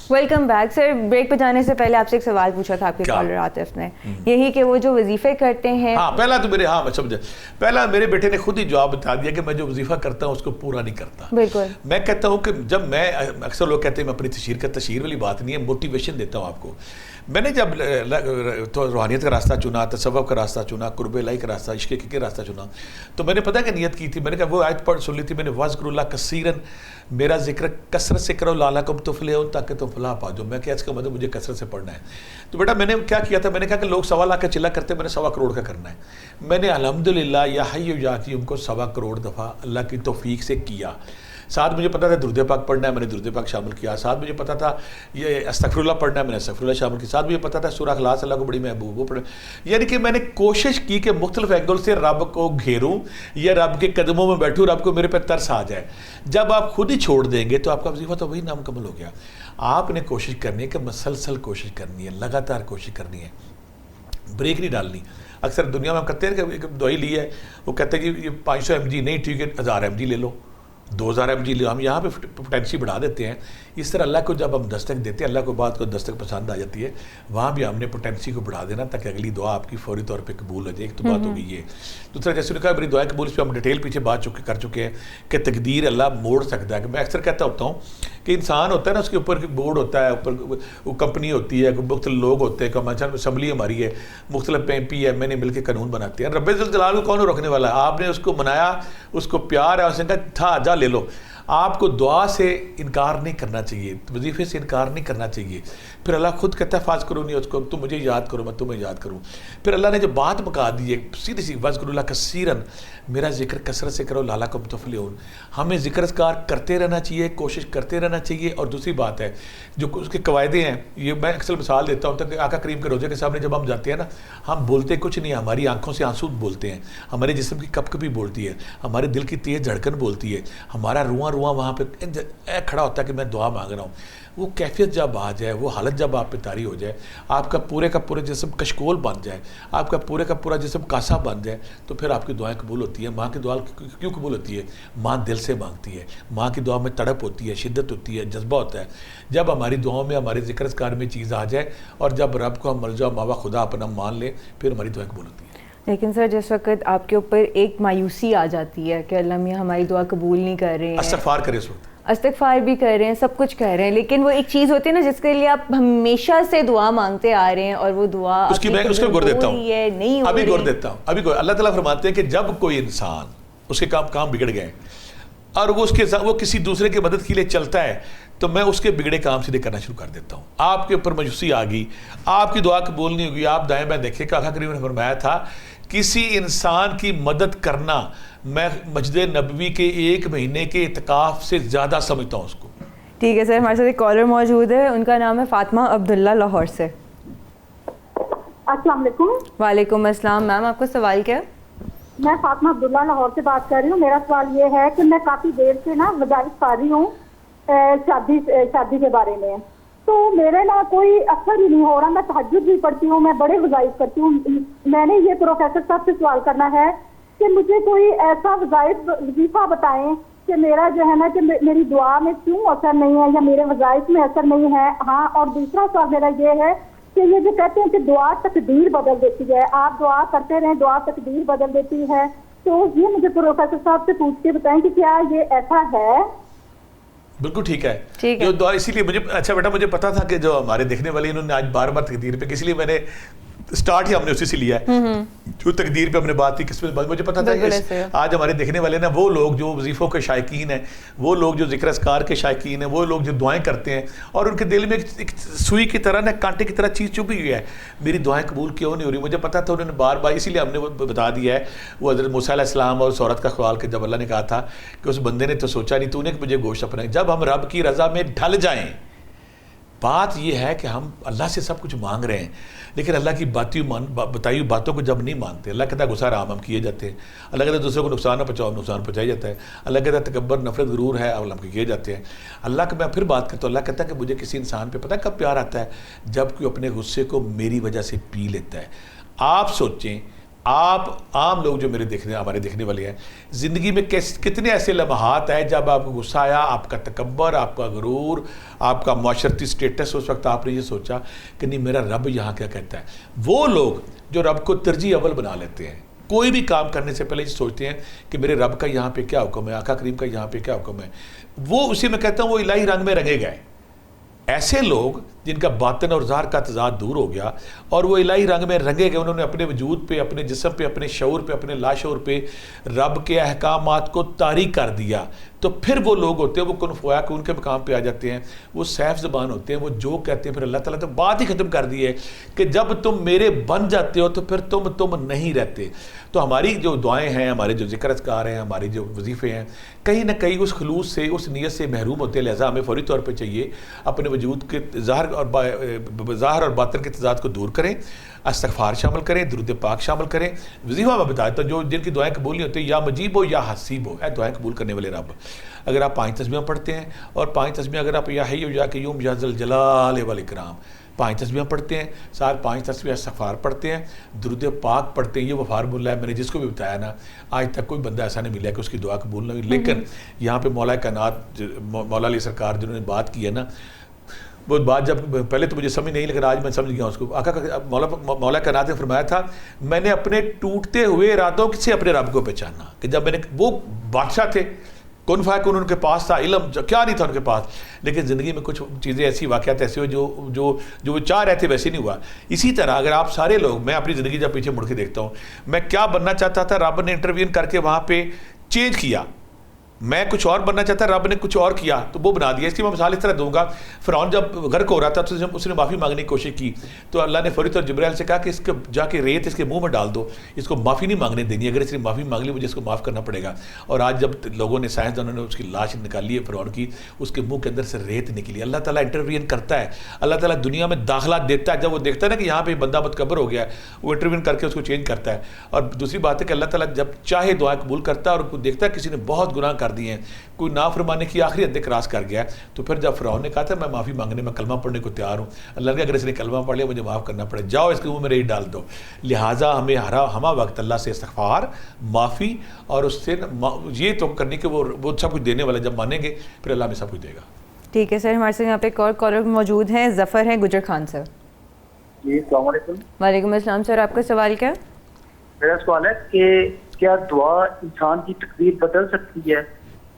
Welcome back سر. Break پہ جانے سے پہلے آپ سے ایک سوال پوچھا تھا آپ کے کالر عاطف نے, یہی کہ وہ جو وظیفے کرتے ہیں. ہاں پہلا تو میں سمجھا, پہلا میرے بیٹے نے خود ہی جواب بتا دیا کہ میں جو وظیفہ کرتا ہوں اس کو پورا نہیں کرتا. بالکل. میں کہتا ہوں کہ جب میں اکثر لوگ کہتے ہیں میں اپنی تشہیر والی بات نہیں ہے, موٹیویشن دیتا ہوں آپ کو. میں نے جب تو روحانیت کا راستہ چنا, تصوف کا راستہ چنا, قرب الہی کا راستہ, عشق کا راستہ چنا, تو میں نے پتہ کہ نیت کی تھی, میں نے کہا وہ آیت پڑھ سن لی تھی میں نے, وَاذْكُرُوا اللَّهَ كَثِيرًا, میرا ذکر کثرت سے کرو لَعَلَّكُمْ تُفْلِحُونَ, تاکہ تم فلاح پا جاؤ. میں کیا اس کا مطلب مجھے کثرت سے پڑھنا ہے. تو بیٹا میں نے کیا کیا تھا, میں نے کہا کہ لوگ 1.25 لاکھ کا چلا کرتے, میں نے 1.25 کروڑ کا کرنا ہے. میں نے الحمدللہ یا حی یا قیوم کو 1.25 کروڑ دفعہ اللہ کی توفیق سے کیا. ساتھ مجھے پتا تھا درود پاک پڑھنا ہے, میں نے درود پاک شامل کیا. ساتھ مجھے پتا تھا یہ استغفر اللہ پڑھنا ہے, میں نے استغفر اللہ شامل کیا. ساتھ مجھے پتا تھا سورہ اخلاص اللہ کو بڑی محبوب وہ پڑھنا. یعنی کہ میں نے کوشش کی کہ مختلف اینگل سے رب کو گھیروں یا رب کے قدموں میں بیٹھوں, رب کو میرے پہ ترس آ جائے. جب آپ خود ہی چھوڑ دیں گے تو آپ کا وظیفہ تو وہی نامکمل ہو گیا. آپ نے کوشش کرنی ہے کہ مسلسل کوشش کرنی ہے, لگاتار کوشش کرنی ہے, بریک نہیں ڈالنی. اکثر دنیا میں ہم کہتے ہیں کہ ایک دوائی لی ہے, وہ کہتے ہیں کہ یہ 500 mg نہیں ٹھیک ہے 1000 mg لے لو, 2000 mg لے. ہم یہاں پہ پوٹینسی بڑھا دیتے ہیں. اس طرح اللہ کو جب ہم دستک دیتے ہیں, اللہ کو بات کو دستک پسند آ جاتی ہے, وہاں بھی ہم نے پوٹینسی کو بڑھا دینا تاکہ اگلی دعا آپ کی فوری طور پہ قبول ہو جائے. ایک تو بات ہو گئی ہے. دوسرا جیسے نے کہا میری دعائیں قبول, اس پہ ہم ڈیٹیل پیچھے بات کر چکے ہیں کہ تقدیر اللہ موڑ سکتا ہے. کہ میں اکثر کہتا ہوتا ہوں کہ انسان ہوتا ہے نا, اس کے اوپر بورڈ ہوتا ہے, اوپر وہ کمپنی ہوتی ہے, مختلف لوگ ہوتے ہیں, اسمبلی ہماری ہے, مختلف ایم این اے مل کے قانون بناتے ہیں. رب ذوالجلال کو کون روکنے والا ہے؟ آپ نے اس کو منایا, اس کو پیار ہے, اس نے کہا تھا جا لے لو. آپ کو دعا سے انکار نہیں کرنا چاہیے, وظیفے سے انکار نہیں کرنا چاہیے. پھر اللہ خود کہتا ہے فاز کرو نہیں اس کو, تم مجھے یاد کرو میں تمہیں یاد کروں. پھر اللہ نے جو بات مکا دی ہے سیدھی سی, وَاذْكُرُوا اللَّهَ كَثِيرًا, میرا ذکر کثرت سے کرو لَعَلَّكُمْ تُفْلِحُونَ. ہمیں ذکر اذکار کرتے رہنا چاہیے, کوشش کرتے رہنا چاہیے. اور دوسری بات ہے جو اس کے قواعدے ہیں, یہ میں اکثر مثال دیتا ہوں کہ آقا کریم کے روزے کے سامنے جب ہم جاتے ہیں نا, ہم بولتے کچھ نہیں, ہماری آنکھوں سے آنسو بولتے ہیں, ہمارے جسم کی کپ کپی بولتی ہے, ہمارے دل کی تیز دھڑکن بولتی ہے, ہمارا رواں وہاں پہ کھڑا ہوتا ہے کہ میں دعا مانگ رہا ہوں. وہ کیفیت جب آ جائے, وہ حالت جب آپ پہ طاری ہو جائے, آپ کا پورا جسم کشکول بن جائے, آپ کا پورا جسم کاسا بن جائے, تو پھر آپ کی دعائیں قبول ہوتی ہیں. ماں کی دعا کیوں قبول ہوتی ہے؟ ماں دل سے مانگتی ہے, ماں کی دعا میں تڑپ ہوتی ہے, شدت ہوتی ہے, جذبہ ہوتا ہے. جب ہماری دعاؤں میں, ہمارے ذکر اذکار میں چیز آ جائے, اور جب رب کو ہم ملجا ماوا خدا اپنا مان لے, پھر ہماری دعائیں قبول ہوتی ہیں. لیکن سر جس وقت آپ کے اوپر ایک مایوسی آ جاتی ہے کہ اللہ میاں ہماری دعا قبول نہیں کر رہے ہیں, استغفار کرے اس وقت, استغفار بھی کر رہے ہیں, سب کچھ کر رہے ہیں, لیکن وہ ایک چیز ہوتی ہے نا جس کے لیے آپ ہمیشہ سے دعا مانگتے آ رہے ہیں, اور وہ دعا اس کی میں اس کو گر دیتا ہوں, نہیں ابھی گر دیتا ہوں. ابھی اللہ تعالیٰ فرماتے ہیں کہ جب کوئی انسان اس کے کام بگڑ گئے اور وہ کسی دوسرے کی مدد کے لیے چلتا ہے, تو میں اس کے بگڑے کام سیدھے کرنا شروع کر دیتا ہوں. آپ کے اوپر مایوسی آ گئی, آپ کی دعا قبول نہیں ہوگی, آپ دائیں بائیں دیکھیں کہ آقا کریم نے فرمایا تھا کسی انسان کی مدد کرنا میں مسجد نبوی کے 1 مہینے کے اعتکاف سے زیادہ سمجھتا ہوں اس کو. ٹھیک ہے سر, ہمارے ساتھ ایک کالر موجود ہے, ان کا نام ہے فاطمہ عبداللہ لاہور سے. السلام علیکم. وعلیکم السلام. میم آپ کا سوال کیا؟ میں فاطمہ عبداللہ لاہور سے بات کر رہی ہوں. میرا سوال یہ ہے کہ میں کافی دیر سے نا وظائف کر رہی ہوں شادی کے بارے میں, تو میرے نا کوئی اثر ہی نہیں ہو رہا. میں تہجد بھی پڑھتی ہوں, میں بڑے وظائف کرتی ہوں. میں نے یہ پروفیسر صاحب سے سوال کرنا ہے کہ مجھے کوئی ایسا وظیفہ بتائیں کہ میرا جو ہے نا کہ میری دعا میں کیوں اثر نہیں ہے, یا میرے وظائف میں اثر نہیں ہے. ہاں, اور دوسرا سوال میرا یہ ہے کہ یہ جو کہتے ہیں کہ دعا تقدیر بدل دیتی ہے, آپ دعا کرتے رہیں دعا تقدیر بدل دیتی ہے, تو یہ مجھے پروفیسر صاحب سے پوچھ کے بتائیں کہ کیا یہ ایسا ہے؟ بالکل ٹھیک ہے جو دعا, اسی لیے مجھے اچھا بیٹا مجھے پتا تھا کہ جو ہمارے دیکھنے والے انہوں نے آج بار تقدیر پہ, اس لیے میں نے سٹارٹ ہی ہم نے اسی سے لیا ہے جو تقدیر پہ ہم نے بات کی. کس پہ مجھے پتا تھا آج ہمارے دیکھنے والے نا وہ لوگ جو وظیفوں کے شائقین ہیں, وہ لوگ جو ذکر اذکار کے شائقین ہیں, وہ لوگ جو دعائیں کرتے ہیں, اور ان کے دل میں ایک سوئی کی طرح نا کانٹے کی طرح چیز چبھی ہوئی ہے, میری دعائیں قبول کیوں نہیں ہو رہی. مجھے پتا تھا انہوں نے بار اسی لیے ہم نے بتا دیا ہے. وہ حضرت موسیٰ علیہ السلام اور اس عورت کا سوال کہ جب اللہ نے کہا تھا کہ اس بندے نے تو سوچا نہیں تو نے کہ مجھے گوشت اپنا, جب ہم رب کی رضا میں ڈھل جائیں, بات یہ ہے کہ ہم اللہ سے سب کچھ مانگ رہے ہیں, لیکن اللہ کی بتائی باتوں کو جب نہیں مانتے, اللہ کہتا ہے غصہ رام ہم کیے جاتے ہیں, اللہ کہتا ہے دوسروں کو نقصان نہ پہنچاؤ, نقصان پہنچایا جاتا ہے, اللہ کہتا ہے تکبر نفرت ضرور ہے اور ہم کیے جاتے ہیں. اللہ کا میں پھر بات کرتا ہوں, اللہ کہتا ہے کہ مجھے کسی انسان پہ پتہ ہے کب پیار آتا ہے, جب کوئی اپنے غصے کو میری وجہ سے پی لیتا ہے. آپ سوچیں آپ عام لوگ جو ہمارے دیکھنے والے ہیں, زندگی میں کتنے ایسے لمحات ہیں جب آپ کو غصہ آیا, آپ کا تکبر, آپ کا غرور, آپ کا معاشرتی سٹیٹس, اس وقت آپ نے یہ سوچا کہ نہیں میرا رب یہاں کیا کہتا ہے. وہ لوگ جو رب کو ترجیح اول بنا لیتے ہیں, کوئی بھی کام کرنے سے پہلے یہ سوچتے ہیں کہ میرے رب کا یہاں پہ کیا حکم ہے, آقا کریم کا یہاں پہ کیا حکم ہے, وہ اسی میں کہتا ہوں وہ الہی رنگ میں رنگے گئے. ایسے لوگ جن کا باطن اور ظاہر کا تضاد دور ہو گیا اور وہ الہی رنگ میں رنگے گئے, انہوں نے اپنے وجود پہ, اپنے جسم پہ, اپنے شعور پہ, اپنے لاشعور پہ رب کے احکامات کو طاری کر دیا, تو پھر وہ لوگ ہوتے ہیں وہ کن فیا کہ ان کے مقام پہ آ جاتے ہیں, وہ سیف زبان ہوتے ہیں, وہ جو کہتے ہیں پھر اللہ تعالیٰ تو بات ہی ختم کر دی ہے کہ جب تم میرے بن جاتے ہو تو پھر تم نہیں رہتے. تو ہماری جو دعائیں ہیں, ہمارے جو ذکر اذکار ہیں, ہمارے جو وظیفے ہیں, کہیں نہ کہیں اس خلوص سے, اس نیت سے محروم ہوتے ہیں. لہٰذا ہمیں فوری طور پہ چاہیے اپنے وجود کے ظاہر اور باطن کے تضاد کو دور کریں, استغفار شامل کریں, درود پاک شامل کریں. وظیفہ میں بتایا تو جو جن کی دعائیں قبول نہیں ہوتی, یا مجیب ہو یا حسیب ہو, اے دعائیں قبول کرنے والے رب. اگر آپ 5 تسبیحیں پڑھتے ہیں اور 5 تسبیحیں اگر آپ یا حی یا قیوم یا ذل الجلال والاکرام 5 تسبیحیں پڑھتے ہیں, ساتھ 5 تسبیحیں استغفار پڑھتے ہیں, درود پاک پڑھتے ہیں, یہ وہ فارمولہ ہے میں نے جس کو بھی بتایا نا, آج تک کوئی بندہ ایسا نہیں ملا کہ اس کی دعا قبول نہ ہوئی. لیکن یہاں پہ مولا کائنات, مولا علی سرکار جنہوں نے بات کی ہے نا, وہ بات جب پہلے تو مجھے سمجھ نہیں, لیکن آج میں سمجھ گیا اس کو. آقا مولا کائنات نے فرمایا تھا میں نے اپنے ٹوٹتے ہوئے ارادوں سے اپنے رب کو پہچانا, کہ جب میں نے, وہ بادشاہ تھے, کن فیکون ان کے پاس تھا, علم کیا نہیں تھا ان کے پاس, لیکن زندگی میں کچھ چیزیں ایسی, واقعات ایسے ہوئے جو وہ چاہ رہے تھے ویسے نہیں ہوا. اسی طرح اگر آپ سارے لوگ, میں اپنی زندگی جب پیچھے مڑ کے دیکھتا ہوں, میں کیا بننا چاہتا تھا, رب نے انٹروین کر کے وہاں پہ چینج کیا. میں کچھ اور بننا چاہتا, رب نے کچھ اور کیا تو وہ بنا دیا. اس کی میں مثال اس طرح دوں گا, فرعون جب غرق ہو رہا تھا تو اس نے معافی مانگنے کی کوشش کی, تو اللہ نے فوری طور جبرائیل سے کہا کہ اس کو جا کے ریت اس کے منہ میں ڈال دو, اس کو معافی نہیں مانگنے دینی, اگر اس نے معافی مانگ لی مجھے اس کو معاف کرنا پڑے گا. اور آج جب لوگوں نے, سائنسدانوں نے اس کی لاش نکالی ہے فرعون کی, اس کے منہ کے اندر سے ریت نکلی. اللہ تعالیٰ انٹروین کرتا ہے, اللہ تعالیٰ دنیا میں داخلہ دیتا ہے. جب وہ دیکھتا ہے نا کہ یہاں پہ بندہ متکبر ہو گیا ہے, وہ انٹروین کر کے اس کو چینج کرتا ہے. اور دوسری بات ہے کہ اللہ تعالیٰ جب چاہے دعائیں قبول کرتا ہے, اور دیکھتا ہے کسی نے بہت گناہ کر دیے ہیں, کوئی نافرمانے کی آخری حد کراس کر گیا, تو پھر جب فرعون نے کہا تھا میں معافی مانگنے میں کلمہ پڑھنے کو تیار ہوں, اللہ نے اگر اس نے کلمہ پڑھ لیا مجھے معاف کرنا پڑے, جاؤ اس کے منہ میں ریت ڈال دو. لہٰذا ہمیں ہمہ وقت اللہ سے استغفار, معافی, اور اس سے یہ تو کرنے کے وہ سب کچھ دینے والا, جب مانیں گے پھر اللہ ہمیں سب کچھ دے گا. ٹھیک ہے سر, ہمارے ساتھ یہاں پہ ایک اور کالر موجود ہیں, ظفر ہیں گجر خان سر. جی السلام علیکم. وعلیکم السلام سر, آپ کا سوال کیا؟ میرا سوال ہے کہ کیا دعا انسان کی تقدیر بدل سکتی ہے؟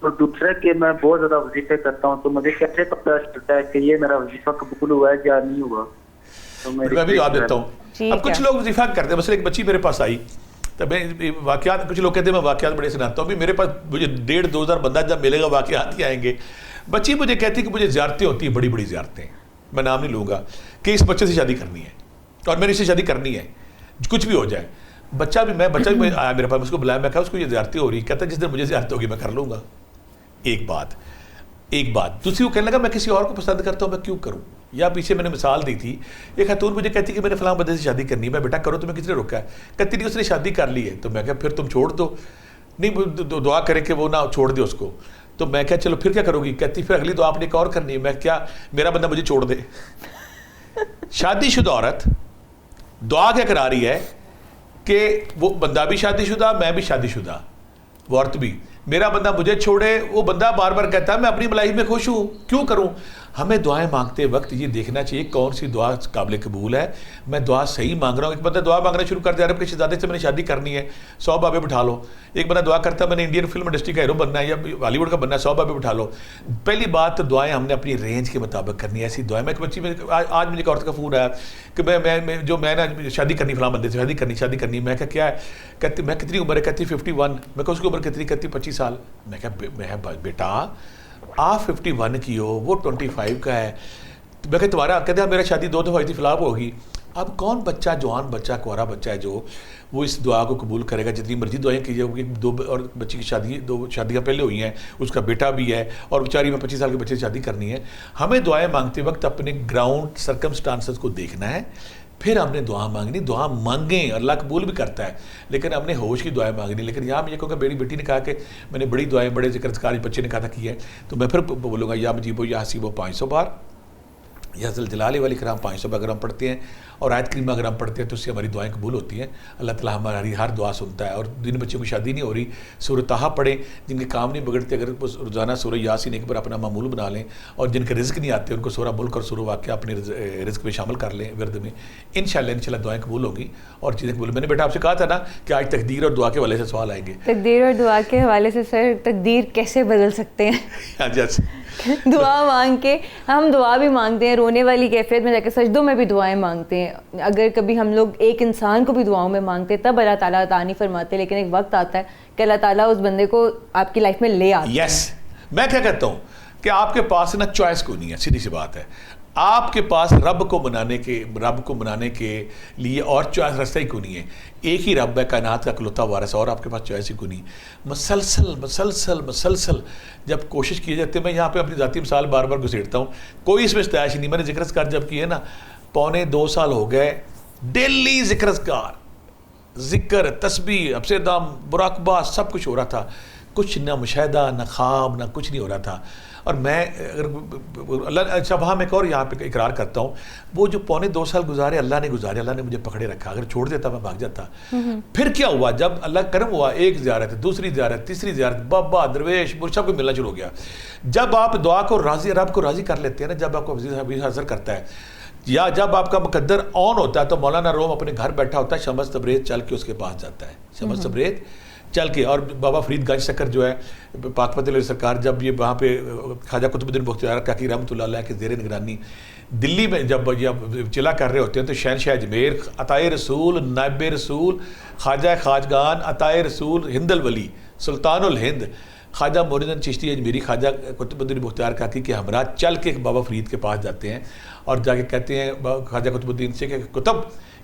اور دوسرا کہ میں بہت زیادہ وظیفے کرتا ہوں, تو مجھے کیسے پتہ چلتا ہے کہ یہ میرا وظیفہ قبول ہوا ہے یا نہیں ہوا؟ تو میں بھی جواب دیتا ہوں. اب کچھ لوگ وظیفہ کرتے ہیں, مثلا ایک بچی میرے پاس آئی, تو میں واقعات, کچھ لوگ کہتے ہیں میں واقعات بڑے سناتا ہوں, بھی میرے پاس مجھے 1,500-2,000 بندہ جب ملے گا واقعات ہی آئیں گے. بچی مجھے کہتی ہے کہ مجھے زیارتیں ہوتی ہیں, بڑی بڑی زیارتیں, میں نام نہیں لوں گا, کہ اس بچے سے شادی کرنی ہے اور میں نے اس سے شادی کرنی ہے, کچھ بھی ہو جائے. بچہ بھی آیا میرے پاس, اس کو بلایا, میں کہا اس کو یہ زیارتیں ہو رہی, کہتا ہے جس دن مجھے زیارت ہوگی میں کر لوں گا. ایک بات. دوسری وہ کہنے لگا میں کسی اور کو پسند کرتا ہوں, میں کیوں کروں. یا پیچھے میں نے مثال دی تھی, ایک خاتون مجھے کہتی کہ میں نے فلاں بندے سے شادی کرنی ہے, میں بیٹا کرو, تمہیں کس نے روکا ہے؟ کہتی نہیں اس نے شادی کر لی ہے. تو میں کہا پھر تم چھوڑ دو, نہیں دعا کریں کہ وہ نہ چھوڑ دے اس کو. تو میں کہا چلو پھر کیا کرو گی؟ کہتی پھر اگلی دعا آپ نے ایک اور کرنی ہے. میں کیا, میرا بندہ مجھے چھوڑ دے. شادی شدہ عورت دعا کیا کرا رہی ہے کہ وہ بندہ بھی شادی شدہ, میں بھی شادی شدہ, وہ عورت بھی, میرا بندہ مجھے چھوڑے. وہ بندہ بار بار کہتا ہے میں اپنی ملائی میں خوش ہوں, کیوں کروں. ہمیں دعائیں مانگتے وقت یہ دیکھنا چاہیے کون سی دعا قابل قبول ہے, میں دعا صحیح مانگ رہا ہوں. ایک بندہ دعا مانگنا شروع کر دیا, عرب کے شہزادے سے میں نے شادی کرنی ہے, 100 بابے بٹھا لو. ایک بندہ دعا کرتا ہے میں نے انڈین فلم انڈسٹری کا ہیرو بننا ہے یا بالی ووڈ کا بننا ہے, 100 بابے بٹھا لو. پہلی بات تو دعائیں ہم نے اپنی رینج کے مطابق کرنی ہے. ایسی دعائیں, میں ایک بچی میں آج مجھے ایک عورت کا فون آیا کہ میں نے شادی کرنی, فلاں بندے سے شادی کرنی. میں کہا کیا ہے؟ کہتی میں کتنی عمر ہے؟ کہتی 51. میں کہا اس کی عمر کتنی؟ کہتی 25 سال. میں کہا بیٹا آپ 51 کی ہو, وہ 25 کا ہے. میں کہ تمہارا کہتے ہیں میرا شادی 2 دفعہ ہوئی فلاپ ہوگی. اب کون بچہ, جوان بچہ, کوارا بچہ ہے جو وہ اس دعا کو قبول کرے گا؟ جتنی مرضی دعائیں کیجیے, 2 اور بچی کی 2 شادیاں پہلے ہوئی ہیں, اس کا بیٹا بھی ہے, اور بیچاری میں 25 سال کے بچے سے شادی کرنی ہے. ہمیں دعائیں مانگتے وقت اپنے گراؤنڈ سرکمسٹانسز کو دیکھنا ہے, پھر ہم نے دعا مانگنی. دعا مانگیں, اللہ قبول بھی کرتا ہے, لیکن ہم نے ہوش کی دعائیں مانگنی. لیکن یہاں میں یہ کہوں گا, میری بیٹی نے کہا کہ میں نے بڑی دعائیں, بڑے ذکر اذکار بچے نے کہا تھا کی ہے, تو میں پھر بولوں گا یا مجیب ہو یا حسیب ہو 500 بار, یا ذوالجلال والاکرام 500 اگر ہم پڑھتے ہیں اور آیت کریمہ اگر ہم پڑھتے ہیں تو اس سے ہماری دعائیں قبول ہوتی ہیں. اللہ تعالیٰ ہماری ہر دعا سنتا ہے. اور جن بچوں کی شادی نہیں ہو رہی سورہ طٰہٰ پڑھیں, جن کے کام نہیں بگڑتے اگر روزانہ سورہ یاسین ایک بار اپنا معمول بنا لیں, اور جن کے رزق نہیں آتے ان کو سورہ ملک اور سورہ واقعہ اپنے رزق میں شامل کر لیں ورد میں, انشاءاللہ دعائیں قبول ہوگی اور چیزیں قبول. میں نے بیٹا آپ سے کہا تھا نا کہ آج تقدیر اور دعا کے حوالے سے سوال آئیں گے. تقدیر اور دعا کے حوالے سے سر تقدیر کیسے بدل سکتے ہیں؟ دعا مانگ کے ہم دعا بھی مانگتے ہیں, رونے والی کیفیت میں جا کے سجدوں میں بھی دعائیں مانگتے ہیں. اگر کبھی ہم لوگ ایک انسان کو بھی دعاؤں میں مانگتے تب اللہ تعالیٰ عطا نہیں فرماتے, لیکن ایک وقت آتا ہے کہ اللہ تعالیٰ اس بندے کو آپ کی لائف میں لے آتا ہے. یس, میں کیا کہتا ہوں کہ آپ کے پاس نا چوائس کوئی نہیں ہے, سیدھی سی بات ہے. آپ کے پاس رب کو منانے کے لیے اور چوائس رستہ ہی کوئی نہیں ہے. ایک ہی رب ہے کائنات کا اکلوتا وارث, اور آپ کے پاس چوائس ہی کوئی نہیں. مسلسل جب کوشش کی جاتی ہے, میں یہاں پہ اپنی ذاتی مثال بار بار گھسیٹتا ہوں, کوئی اس میں استعائش نہیں. میں نے ذکر اذکار جب کیے نا 2.25 سال ہو گئے, ڈیلی ذکر اذکار, ذکر, تسبیح, ابس دام, مراقبہ, سب کچھ ہو رہا تھا. کچھ نہ مشاہدہ, نہ خواب, نہ کچھ نہیں ہو رہا تھا. اور میں اگر اللہ اچھا وہاں میں ایک اور یہاں پہ اقرار کرتا ہوں, وہ جو 2.25 سال گزارے اللہ نے گزارے, اللہ نے مجھے پکڑے رکھا. اگر چھوڑ دیتا میں بھاگ جاتا. پھر کیا ہوا, جب اللہ کرم ہوا, ایک زیارت, دوسری زیارت, تیسری زیارت, بابا درویش سب کو ملنا شروع ہو گیا. جب آپ دعا کو راضی, رب کو راضی کر لیتے ہیں نا, جب آپ کو حاضر کرتا ہے, یا جب آپ کا مقدر آن ہوتا ہے, تو مولانا روم اپنے گھر بیٹھا ہوتا ہے, شمس تبریز چل کے اس کے پاس جاتا ہے, شمس تبریز چل کے. اور بابا فرید گنج شکر جو ہے پاک پتہ علیہ سرکار, جب یہ وہاں پہ خواجہ قطب الدین بختیار کاکی رحمۃ اللہ علیہ کے زیر نگرانی دلی میں جب یہ چلا کر رہے ہوتے ہیں, تو شہنشاہ اجمیر, عطائے رسول, نائب رسول, خواجہ خواجگان, عطائے رسول, ہند الولی, سلطان الہند, خواجہ معین الدین چشتی اجمیری, خواجہ قطب الدین بختیار کاکی کے ہمراہ چل کے بابا فرید کے پاس جاتے ہیں, اور جا کے کہتے ہیں خواجہ قطب الدین سے کہ قطب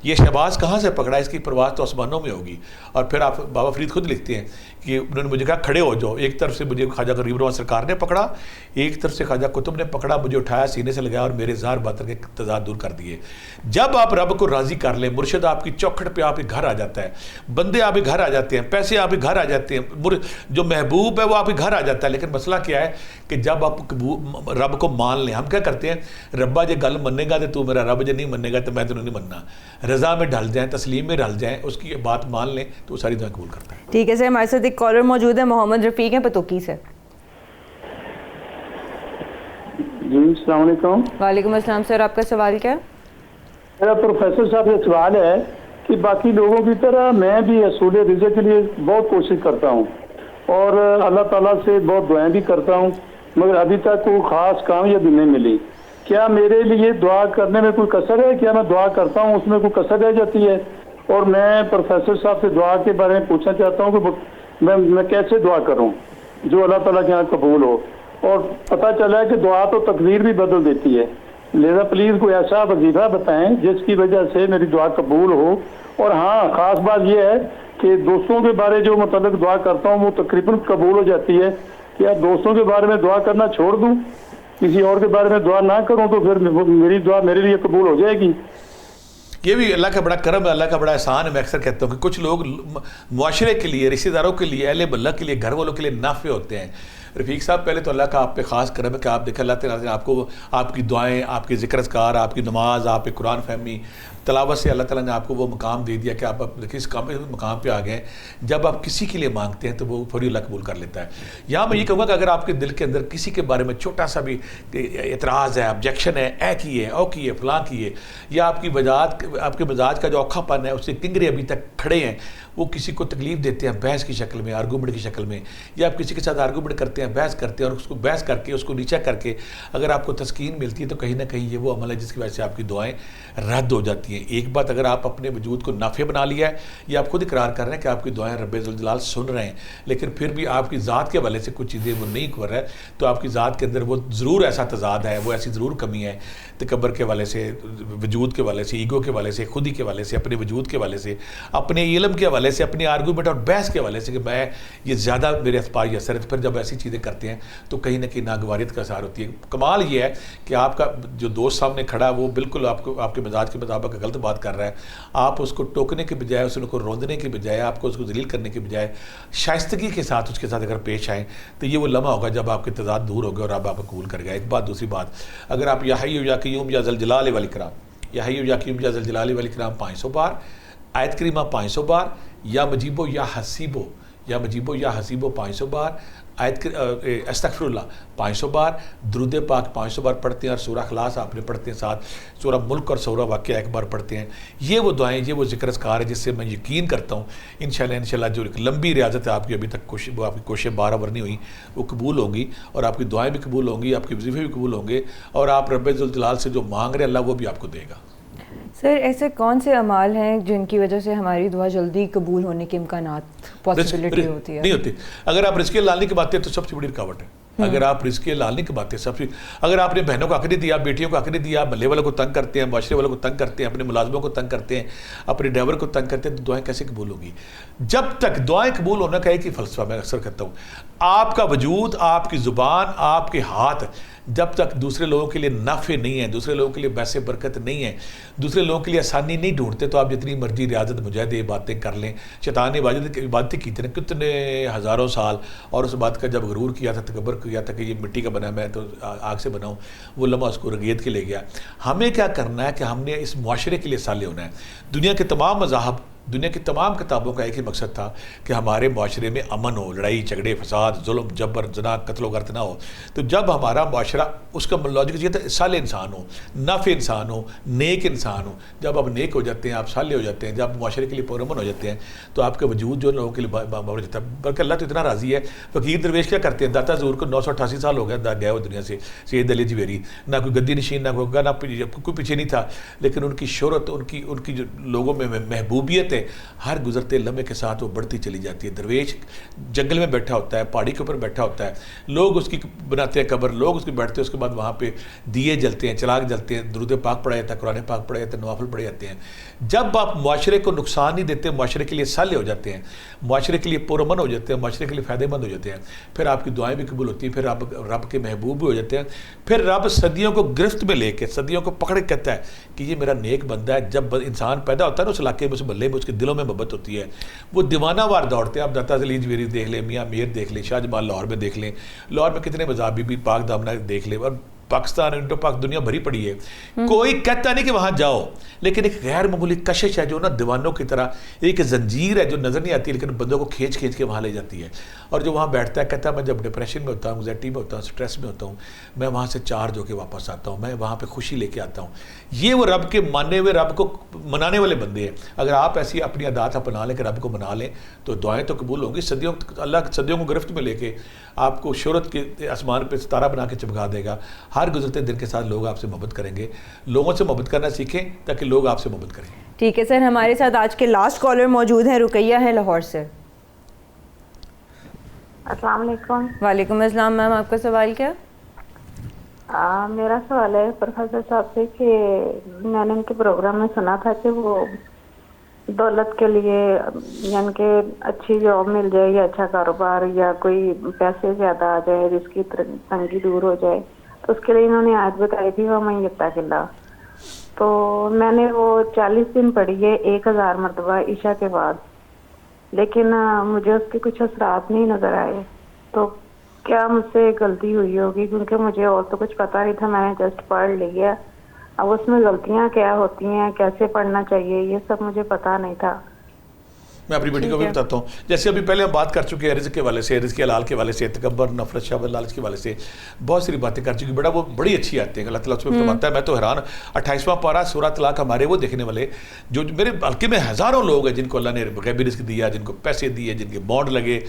یہ شہباز کہاں سے پکڑا, اس کی پرواز تو آسمانوں میں ہوگی. اور پھر آپ بابا فرید خود لکھتے ہیں کہ انہوں نے مجھے کہا کھڑے ہو جاؤ, ایک طرف سے مجھے خواجہ غریب رواں سرکار نے پکڑا, ایک طرف سے خواجہ قطب نے پکڑا, مجھے اٹھایا, سینے سے لگایا اور میرے زار باطن کے تضاد دور کر دیے. جب آپ رب کو راضی کر لیں, مرشد آپ کی چوکھٹ پہ آپ کے گھر آ جاتا ہے, بندے آپ کے گھر آ جاتے ہیں, پیسے آپ کے گھر آ جاتے ہیں, جو محبوب ہے وہ آپ کے گھر آ جاتا ہے. لیکن مسئلہ کیا ہے کہ جب آپ رب کو مان لیں, ہم کیا کرتے ہیں, ربا جے گل مننے گا تو میرا رب جے نہیں مننے گا تو میں تینوں نہیں مننا. رضا میں ڈھل جائیں, تسلیم میں ڈھل جائیں, اس کی بات مان لیں تو وہ ساری دعائیں قبول کرتا ہے. ٹھیک ہے سر, ہمارے ساتھ ایک کالر موجود ہے, محمد رفیق ہیں پتوکی سے. جی السلام علیکم. وعلیکم السلام سر, آپ کا سوال کیا ہے؟ میرا پروفیسر صاحب یہ سوال ہے کہ باقی لوگوں کی طرح میں بھی اصول رزق کے لیے بہت کوشش کرتا ہوں اور اللہ تعالیٰ سے بہت دعائیں بھی کرتا ہوں, مگر ابھی تک کوئی خاص کامیابی نہیں ملی. کیا میرے لیے دعا کرنے میں کوئی کسر ہے؟ کیا میں دعا کرتا ہوں اس میں کوئی کسر رہ جاتی ہے؟ اور میں پروفیسر صاحب سے دعا کے بارے میں پوچھنا چاہتا ہوں کہ میں کیسے دعا کروں جو اللہ تعالیٰ کے یہاں قبول ہو. اور پتہ چلا ہے کہ دعا تو تقدیر بھی بدل دیتی ہے, لہذا پلیز کوئی ایسا وظیفہ بتائیں جس کی وجہ سے میری دعا قبول ہو. اور ہاں, خاص بات یہ ہے کہ دوستوں کے بارے جو متعلق دعا کرتا ہوں وہ تقریباً قبول ہو جاتی ہے. کیا دوستوں کے بارے میں دعا کرنا چھوڑ دوں, کسی اور کے بارے میں دعا نہ کروں تو پھر میری دعا میرے لیے قبول ہو جائے گی؟ یہ بھی اللہ کا بڑا کرم ہے, اللہ کا بڑا احسان ہے. میں اکثر کہتا ہوں کہ کچھ لوگ معاشرے کے لیے, رشتہ داروں کے لیے, اہل بلہ کے لیے, گھر والوں کے لیے نافع ہوتے ہیں. رفیق صاحب, پہلے تو اللہ کا آپ پہ خاص کرم ہے کہ آپ دیکھیں اللہ تعالیٰ نے آپ کو, آپ کی دعائیں, آپ کے ذکر اذکار, آپ کی نماز, آپ کی قرآن فہمی, تلاوت سے اللہ تعالیٰ نے آپ کو وہ مقام دے دیا کہ آپ کس مقام پہ آ گئے. جب آپ کسی کے لیے مانگتے ہیں تو وہ فوری اللہ قبول کر لیتا ہے. یہاں میں یہ کہوں گا کہ اگر آپ کے دل کے اندر کسی کے بارے میں چھوٹا سا بھی اعتراض ہے, آبجیکشن ہے, اے کیے, او کیے, فلاں کیے, یا آپ کے مزاج کا جو اوکھا پن ہے اس سے کنگرے ابھی تک کھڑے ہیں, وہ کسی کو تکلیف دیتے ہیں بحث کی شکل میں, آرگومنٹ کی شکل میں, یا آپ کسی کے ساتھ آرگومنٹ کرتے ہیں, بحث کرتے ہیں, اور اس کو بحث کر کے اس کو نیچا کر کے اگر آپ کو تسکین ملتی ہے تو کہیں نہ کہیں یہ وہ عمل ہے جس کی وجہ سے آپ کی دعائیں رد ہو جاتی ہیں. ایک بات, اگر آپ اپنے وجود کو نافع بنا لیا ہے, یا آپ خود اقرار کر رہے ہیں کہ آپ کی دعائیں رب ذوالجلال سن رہے ہیں, لیکن پھر بھی آپ کی ذات کے حوالے سے کچھ چیزیں وہ نہیں کر رہا ہے, تو آپ کی ذات کے اندر وہ ضرور ایسا تضاد ہے, وہ ایسی ضرور کمی ہے, تکبر کے حوالے سے, وجود کے حوالے سے, ایگو کے حوالے سے, خودی کے حوالے سے, اپنے وجود کے حوالے سے, اپنے علم کے حوالے سے, اپنے آرگومنٹ اور بحث کے حوالے سے کہ میں یہ زیادہ میرے پاس یہ اثر ہے. پھر جب ایسی چیز چیزیں کرتے ہیں تو کہیں نہ کہیں ناگواریت کا اثر ہوتی ہے. کمال یہ ہے کہ آپ کا جو دوست سامنے کھڑا ہے وہ بالکل آپ کے مزاج کے مطابق غلط بات کر رہا ہے, آپ اس کو ٹوکنے کے بجائے, اس کو روندنے کے بجائے, آپ کو اس کو ذلیل کرنے کے بجائے شائستگی کے ساتھ اس کے ساتھ اگر پیش آئیں تو یہ وہ لمحہ ہوگا جب آپ کے تضاد دور ہوگا اور آپ کو قبول کر گا. ایک بات. دوسری بات, اگر آپ یا حی یا قیوم یا ذوالجلال والاکرام, یا حی یا قیوم یا ذوالجلال والاکرام 500 بار, آیت کریمہ 500 بار, یا مجیبو یا حسیبو, یا مجیبو یا حسیبو 500 بار, استغفر اللہ 500 بار, درود پاک 500 بار پڑھتے ہیں, اور سورہ اخلاص آپ نے پڑھتے ہیں, ساتھ سورہ ملک اور سورہ واقعہ ایک بار پڑھتے ہیں. یہ وہ دعائیں, یہ وہ ذکر اذکار ہے جس سے میں یقین کرتا ہوں انشاءاللہ جو ایک لمبی ریاضت ہے آپ کی ابھی تک وہ آپ کی کوششیں بارآور نہیں ہوئی, وہ قبول ہوں گی, اور آپ کی دعائیں بھی قبول ہوں گی, آپ کے وظیفے بھی قبول ہوں گے, اور آپ رب ذوالجلال سے جو مانگ رہے اللہ وہ بھی آپ کو دے گا. سر ایسے کون سے اعمال ہیں جن کی وجہ سے ہماری دعا جلدی قبول ہونے کے امکانات پاسبلٹی ہوتی ہے؟ نہیں ہوتی. اگر آپ رزق حلال نہیں کماتے تو سب سے بڑی رکاوٹ ہے. اگر آپ رزق حلال نہیں کماتے, سب سے اگر آپ نے بہنوں کو حق نہیں دیا, بیٹیوں کو حق نہیں دیا, محلے والوں کو تنگ کرتے ہیں, معاشرے والوں کو تنگ کرتے ہیں, اپنے ملازموں کو تنگ کرتے ہیں, اپنے ڈرائیور کو تنگ کرتے ہیں, تو دعائیں کیسے قبول ہوگی؟ جب تک دعائیں قبول ہونا کا ایک ہی فلسفہ میں اکثر کہتا ہوں, آپ کا وجود, آپ کی زبان, آپ کے ہاتھ جب تک دوسرے لوگوں کے لیے نافع نہیں ہے, دوسرے لوگوں کے لیے باعث برکت نہیں ہے, دوسرے لوگوں کے لیے آسانی نہیں ڈھونڈتے, تو آپ جتنی مرضی ریاضت مجاہدے باتیں کر لیں. شیطان نے عبادتیں کی تھیں کتنے ہزاروں سال, اور اس بات کا جب غرور کیا تھا, تکبر کیا تھا کہ یہ مٹی کا بنا, میں تو آگ سے بناؤں, وہ لمحہ اس کو رگیت کے لے گیا. ہمیں کیا کرنا ہے کہ ہم نے اس معاشرے کے لیے صالح ہونا ہے. دنیا کے تمام مذاہب, دنیا کی تمام کتابوں کا ایک ہی مقصد تھا کہ ہمارے معاشرے میں امن ہو, لڑائی جھگڑے فساد ظلم جبر زنا قتل و غارت نہ ہو. تو جب ہمارا معاشرہ, اس کا لاجک یہ تھا صالح انسان ہو, نافع انسان ہو, نیک انسان ہو. جب آپ نیک ہو جاتے ہیں, آپ صالح ہو جاتے ہیں, جب معاشرے کے لیے پرامن ہو جاتے ہیں, تو آپ کا وجود جو لوگوں کے لیے بڑھ جاتا ہے. بلکہ اللہ تو اتنا راضی ہے. فقیر درویش کیا کرتے ہیں, داتا ظہور کو 988 سال ہو گیا وہ دنیا سے, سید علی جویری, نہ کوئی گدی نشین, نہ کوئی نہ کوئی پیچھے نہیں تھا, لیکن ان کی شہرت, ان کی جو لوگوں میں محبوبیت ہے, ہر گزرتے لمحے کے ساتھ وہ بڑھتی چلی جاتی ہے. درویش جنگل میں بیٹھا ہوتا ہے, پہاڑی کے اوپر بیٹھا ہوتا ہے, لوگ اس کی بناتے ہیں قبر, لوگ اس کے بیٹھتے ہیں, اس کے بعد وہاں پہ دیے جلتے ہیں, چراغ جلتے ہیں, درود پاک پڑھا جاتا ہے, قرآن پاک پڑھا جاتا ہے, نوافل پڑھے جاتے ہیں. جب آپ معاشرے کو نقصان نہیں دیتے, معاشرے کے لیے صالح ہو جاتے ہیں, معاشرے کے لیے پرامن ہو جاتے ہیں, معاشرے کے لیے فائدہ مند ہو جاتے ہیں, پھر آپ کی دعائیں بھی قبول ہوتی ہیں, پھر آپ رب کے محبوب بھی ہو جاتے ہیں. پھر رب صدیوں کو گرفت میں لے کے, صدیوں کو پکڑ کے کہتا ہے کہ یہ میرا نیک بندہ ہے. جب انسان پیدا ہوتا ہے نا اس علاقے میں, اس محلے میں, اس کے دلوں میں محبت ہوتی ہے, وہ دیوانہ وار دوڑتے ہیں. آپ داتا علی جویری دیکھ لیں, میاں میر دیکھ لیں, شاہ جمال لاہور میں دیکھ لیں, لاہور میں کتنے مذاہبی بھی پاک دامنہ دیکھ لیں, اور پاکستان انڈو پاک دنیا بھری پڑی ہے. کوئی کہتا نہیں کہ وہاں جاؤ, لیکن ایک غیر معمولی کشش ہے جو نا دیوانوں کی طرح ایک زنجیر ہے جو نظر نہیں آتی, لیکن بندوں کو کھینچ کے وہاں لے جاتی ہے. اور جو وہاں بیٹھتا ہے کہتا ہے میں جب ڈپریشن میں ہوتا ہوں, انگزائٹی میں ہوتا ہوں, سٹریس میں ہوتا ہوں, میں وہاں سے چارج ہو کے واپس آتا ہوں, میں وہاں پہ خوشی لے کے آتا ہوں. یہ وہ رب کے ماننے ہوئے, رب کو منانے والے بندے ہیں. اگر آپ ایسی اپنی عادات اپنا لیں کہ رب کو منا لیں تو دعائیں تو قبول ہوں گی. اللہ صدیوں کو گرفت میں لے کے آپ کو شہرت کے آسمان پہ ستارہ بنا کے چمکا دے گا. ہر گزرتے دن کے ساتھ لوگ آپ سے محبت کریں گے. لوگوں سے محبت کرنا سیکھیں تاکہ لوگ آپ سے محبت کریں. ٹھیک ہے سر, ہمارے ساتھ آج کے لاسٹ کالر موجود ہیں, رقیہ ہے لاہور سے. السلام علیکم. وعلیکم السلام. میم آپ کا سوال کیا؟ میرا سوال ہے پروفیسر صاحب سے کہ میں نے ان کے پروگرام میں سنا تھا کہ وہ دولت کے لیے, یعنی کہ اچھی جاب مل جائے یا اچھا کاروبار یا کوئی پیسے زیادہ آ جائے, جس کی تنگی دور ہو جائے, تو اس کے لیے انہوں نے آیت بتائی تھی وَمَن یَتَّقِ اللَّهَ. تو میں نے وہ 40 دن پڑھی ہے 1000 مرتبہ عشاء کے بعد, لیکن مجھے اس کے کچھ اثرات نہیں نظر آئے. تو کیا مجھ سے غلطی ہوئی ہوگی, کیونکہ مجھے اور تو کچھ پتہ نہیں تھا, میں نے جسٹ پڑھ لیا. اب اس میں غلطیاں کیا ہوتی ہیں, کیسے پڑھنا چاہیے, یہ سب مجھے پتہ نہیں تھا. میں اپنی بیٹی کو بھی بتاتا ہوں, جیسے ابھی پہلے ہم بات کر چکے ہیں رزق کے والے سے, رزق حلال کے والے سے, تکبر, نفرت, شہوت, لالچ کے والے سے بہت ساری باتیں کر چکی. وہ بڑی اچھی آتی ہیں, اللہ تعالیٰ اس میں فرماتا ہے. میں تو حیران, 28واں پارہ سورہ طلاق ہمارے وہ دیکھنے والے جو میرے حلقے میں ہزاروں لوگ ہیں جن کو اللہ نے غیبی رزق دیا, جن کو پیسے دیے, جن کے بانڈ لگے,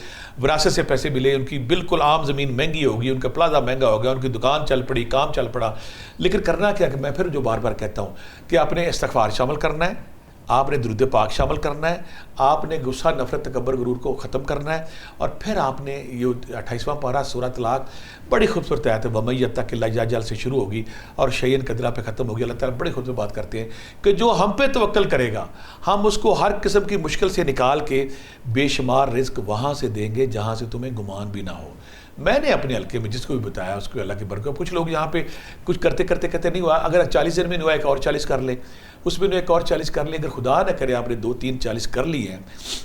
وراثت سے پیسے ملے, ان کی بالکل عام زمین مہنگی ہوگی, ان کا پلازا مہنگا ہو گیا, ان کی دکان چل پڑی, کام چل پڑا. لیکن کرنا کیا کہ میں پھر جو بار بار کہتا ہوں کہ آپ نے استغفار شامل کرنا ہے, آپ نے درود پاک شامل کرنا ہے, آپ نے غصہ, نفرت, تکبر, غرور کو ختم کرنا ہے, اور پھر آپ نے یہ 28واں پارہ سورہ طلاق بڑی خوبصورت آیت ہے, وَمَن یَتَّقِ اللَّهَ یَجْعَلْ سے شروع ہوگی اور شیئن قدرہ پہ ختم ہوگی. اللہ تعالیٰ بڑی خوبصورت بات کرتے ہیں کہ جو ہم پہ توکل کرے گا ہم اس کو ہر قسم کی مشکل سے نکال کے بے شمار رزق وہاں سے دیں گے جہاں سے تمہیں گمان بھی نہ ہو. میں نے اپنے حلقے میں جس کو بھی بتایا اس کو اللہ کی برکت. کچھ لوگ یہاں پہ کچھ کرتے نہیں ہوا, اگر 40 دن میں نہیں ہوا ایک اور 40 کر لیں, اس میں ایک اور 40 کر لیں. اگر خدا نہ کرے آپ نے 2-3 40 کر لی ہیں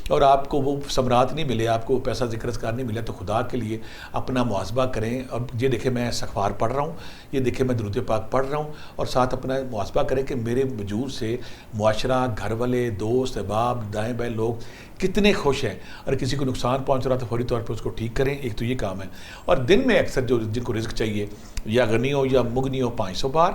اور آپ کو وہ ثمرات نہیں ملے, آپ کو پیسہ ذکر اذکار نہیں ملا, تو خدا کے لیے اپنا محاسبہ کریں. اور یہ دیکھیں میں استغفار پڑھ رہا ہوں, یہ دیکھیں میں درود پاک پڑھ رہا ہوں, اور ساتھ اپنا محاسبہ کریں کہ میرے وجود سے معاشرہ, گھر والے, دوست, احباب, دائیں بائیں لوگ کتنے خوش ہیں. اور کسی کو نقصان پہنچ رہا تو فوری طور پر اس کو ٹھیک کریں. ایک تو یہ کام ہے. اور دن میں اکثر جو جن کو رزق چاہیے, یا غنی ہو یا مغنی ہو, 500 بار,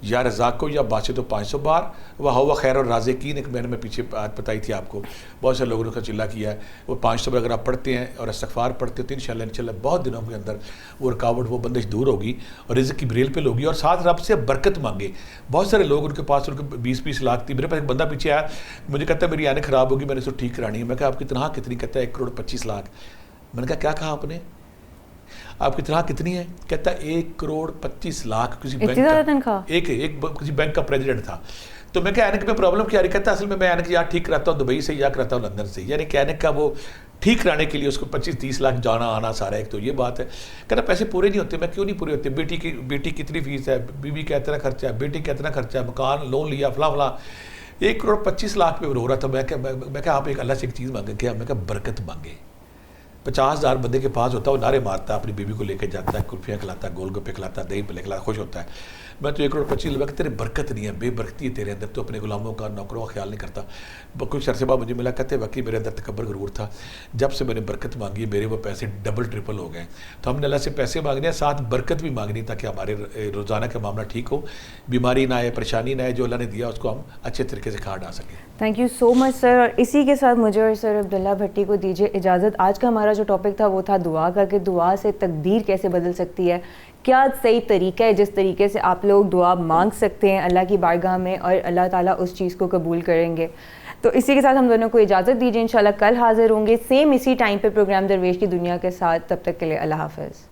یا رزاق کو یا باسط ہو 500 بار, وہ خیر اور رازقین. ایک میں نے پیچھے بات بتائی تھی آپ کو, بہت سے لوگوں نے چلا کیا ہے. وہ 500 بار اگر آپ پڑھتے ہیں اور استغفار پڑھتے ہیں تو انشاءاللہ بہت دنوں کے اندر وہ رکاوٹ, وہ بندش دور ہوگی اور رزق کی بریل پہ ہوگی. اور ساتھ رب سے برکت مانگے. بہت سارے لوگ ان کے پاس 20-20 لاکھ تھی. میرے پاس ایک بندہ پیچھے آیا, مجھے کہتا ہے میری آنکھ خراب ہوگی, میں نے اس کو ٹھیک کرانی ہے. میں کہا آپ کی تنخواہ کتنی؟ کہتا ہے 1,25,00,000. میں نے کہا کیا آپ نے, آپ کی تنخواہ کتنی ہے؟ کہتا ہے 1,25,00,000. کسی بینک کا پریزیڈنٹ تھا. تو میں کہا اینک میں پرابلم کیا؟ کہتا ہے اصل میں اینک یا ٹھیک کراتا ہوں دبئی سے یا کراتا ہوں لندن سے. یعنی کہ اینک کا وہ ٹھیک کرانے کے لیے اس کو 25-30 لاکھ جانا آنا سارا. ایک تو یہ بات ہے. کہتا پیسے پورے نہیں ہوتے. میں کیوں نہیں پورے ہوتے؟ بیٹی کتنی فیس ہے, بیوی کا اتنا خرچہ ہے, بیٹی کا اتنا خرچہ ہے, مکان لون لیا, فلاں 1,25,00,000 پہ رو رہا تھا. میں کہا آپ ایک اللہ سے ایک چیز مانگے. کیا؟ میں کہا برکت مانگے. 50,000 بندے کے پاس ہوتا ہے, وہ نعرے مارتا ہے, اپنی بیوی کو لے کے جاتا ہے, کلفیاں کھلاتا ہے, گول گپے کھلاتا ہے, دہی پلے کھلاتا ہے, خوش ہوتا ہے. میں تو 1,25,00,000 تیرے برکت نہیں ہے, بے برکتی ہے تیرے اندر, تو اپنے غلاموں کا, نوکروں کا خیال نہیں کرتا. کچھ عرصے بعد مجھے ملا, کہتے واقعی میرے اندر تکبر غرور تھا. جب سے میں نے برکت مانگی میرے وہ پیسے ڈبل ٹرپل ہو گئے. تو ہم نے اللہ سے پیسے مانگنے ہیں, ساتھ برکت بھی مانگنی, تاکہ ہمارے روزانہ کا معاملہ ٹھیک ہو, بیماری نہ آئے, پریشانی نہ آئے. جو اللہ نے دیا اس کو ہم اچھے طریقے سے کھا ڈال سکیں. تھینک یو سو مچ سر. اور اسی کے ساتھ مجھے اور سر عبداللہ بھٹی کو دیجیے اجازت. آج کا ہمارا جو ٹاپک تھا وہ تھا دعا کا, کہ دعا سے تقدیر کیسے بدل سکتی ہے, کیا صحیح طریقہ ہے جس طریقے سے آپ لوگ دعا مانگ سکتے ہیں اللہ کی بارگاہ میں, اور اللہ تعالیٰ اس چیز کو قبول کریں گے. تو اسی کے ساتھ ہم دونوں کو اجازت دیجیے. انشاءاللہ کل حاضر ہوں گے سیم اسی ٹائم پہ پروگرام درویش کی دنیا کے ساتھ. تب تک کے لیے اللہ حافظ.